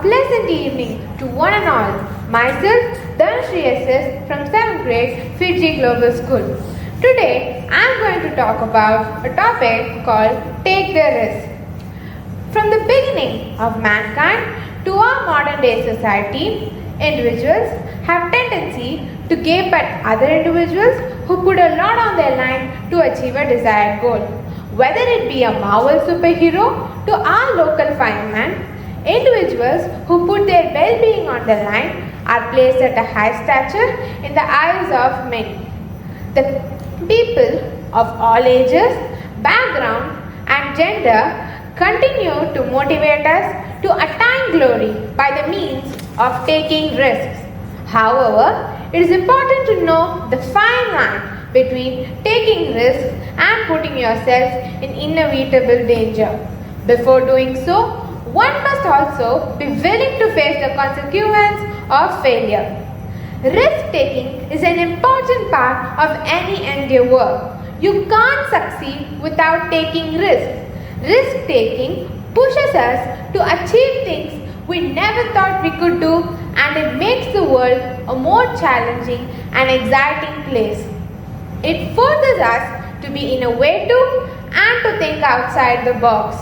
pleasant evening to one and all. Myself, Dhanusri S S from 7th grade, FIITJEE Global School. Today, I am going to talk about a topic called Take the Risk. From the beginning of mankind to our modern day society, individuals have tendency to gape at other individuals who put a lot on their line to achieve a desired goal. Whether it be a Marvel superhero to our local fireman, individuals who put their well-being on the line are placed at a high stature in the eyes of many. The people of all ages, background and gender continue to motivate us to attain glory by the means of taking risks. However, it is important to know the fine line between taking risks and putting yourself in inevitable danger. Before doing so, one must also be willing to face the consequence of failure. Risk-taking is an important part of any endeavor. You can't succeed without taking risks. Risk-taking pushes us to achieve things we never thought we could do, and it makes the world a more challenging and exciting place. It forces us to be innovative and to think outside the box.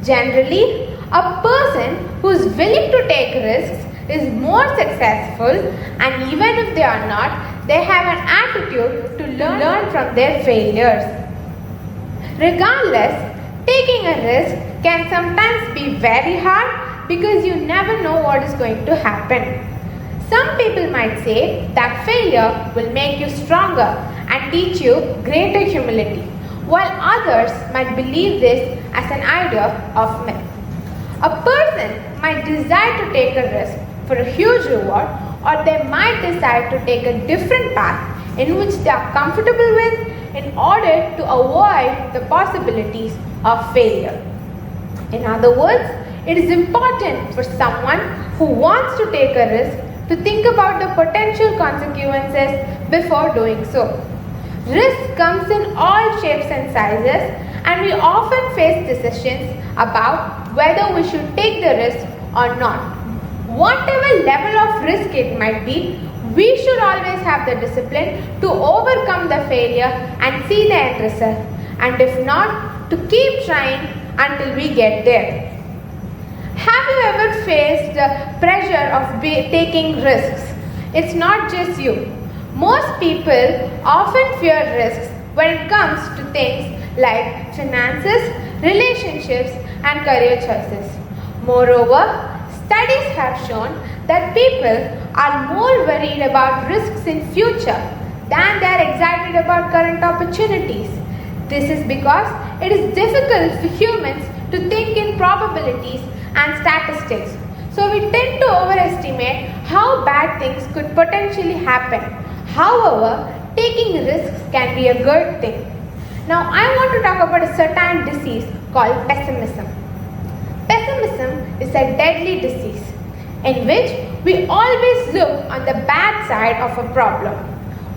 Generally, a person who is willing to take risks is more successful, and even if they are not, they have an attitude to learn from their failures. Regardless, taking a risk can sometimes be very hard because you never know what is going to happen. Some people might say that failure will make you stronger and teach you greater humility, while others might believe this as an idea of myth. A person might desire to take a risk for a huge reward, or they might decide to take a different path in which they are comfortable with in order to avoid the possibilities of failure. In other words, it is important for someone who wants to take a risk to think about the potential consequences before doing so. Risk comes in all shapes and sizes, and we often face decisions about whether we should take the risk or not. Whatever level of risk it might be, we should always have the discipline to overcome the failure and see the end result, and if not, to keep trying until we get there. Have you ever faced the pressure of taking risks? It's not just you. Most people often fear risks when it comes to things like finances, relationships, and career choices. Moreover, studies have shown that people are more worried about risks in future than they are excited about current opportunities. This is because it is difficult for humans to think in probabilities and statistics. So we tend to overestimate how bad things could potentially happen. However, taking risks can be a good thing. Now I want to talk about a certain disease called pessimism. Pessimism is a deadly disease in which we always look on the bad side of a problem.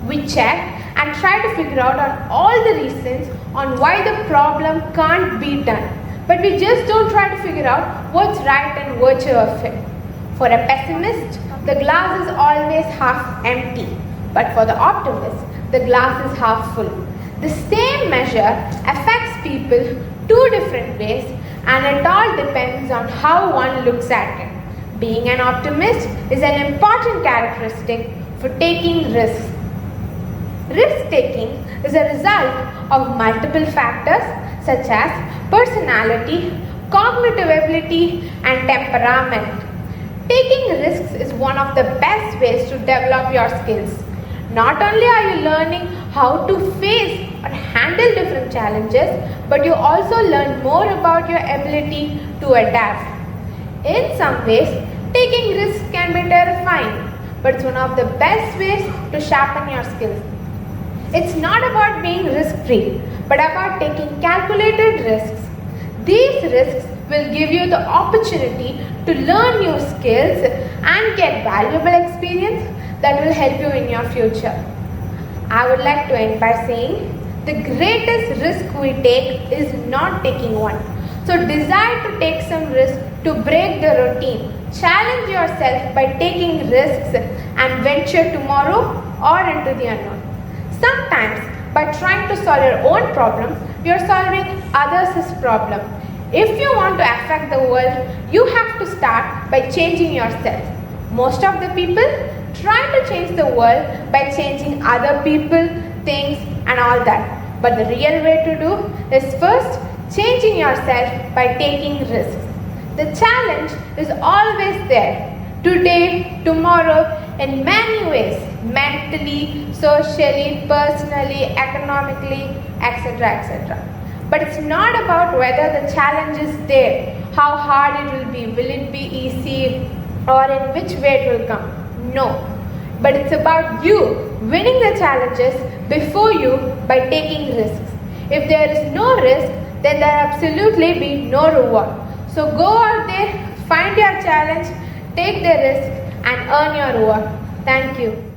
We check and try to figure out on all the reasons on why the problem can't be done. But we just don't try to figure out what's right and virtue of it. For a pessimist, the glass is always half empty. But for the optimist, the glass is half full. The same measure affects people two different ways, and it all depends on how one looks at it. Being an optimist is an important characteristic for taking risks. Risk-taking is a result of multiple factors such as personality, cognitive ability, and temperament. Taking risks is one of the best ways to develop your skills. Not only are you learning how to face or handle different challenges, but you also learn more about your ability to adapt. In some ways, taking risks can be terrifying, but it's one of the best ways to sharpen your skills. It's not about being risk-free, but about taking calculated risks. These risks will give you the opportunity to learn new skills and get valuable experience that will help you in your future. I would like to end by saying the greatest risk we take is not taking one. So desire to take some risk to break the routine Challenge yourself by taking risks and venture tomorrow or into the unknown. Sometimes, by trying to solve your own problem, you are solving others' problem. If you want to affect the world, you have to start by changing yourself. Most of the people try to change the world by changing other people, things and all that. But the real way to do is first changing yourself by taking risks. The challenge is always there. Today, tomorrow, in many ways, mentally, socially, personally, economically, etc. etc. But it's not about whether the challenge is there, how hard it will it be easy, or in which way it will come. No. But it's about you winning the challenges before you by taking risks. If there is no risk, then there absolutely be no reward. So go out there, find your challenge, take the risk and earn your reward. Thank you.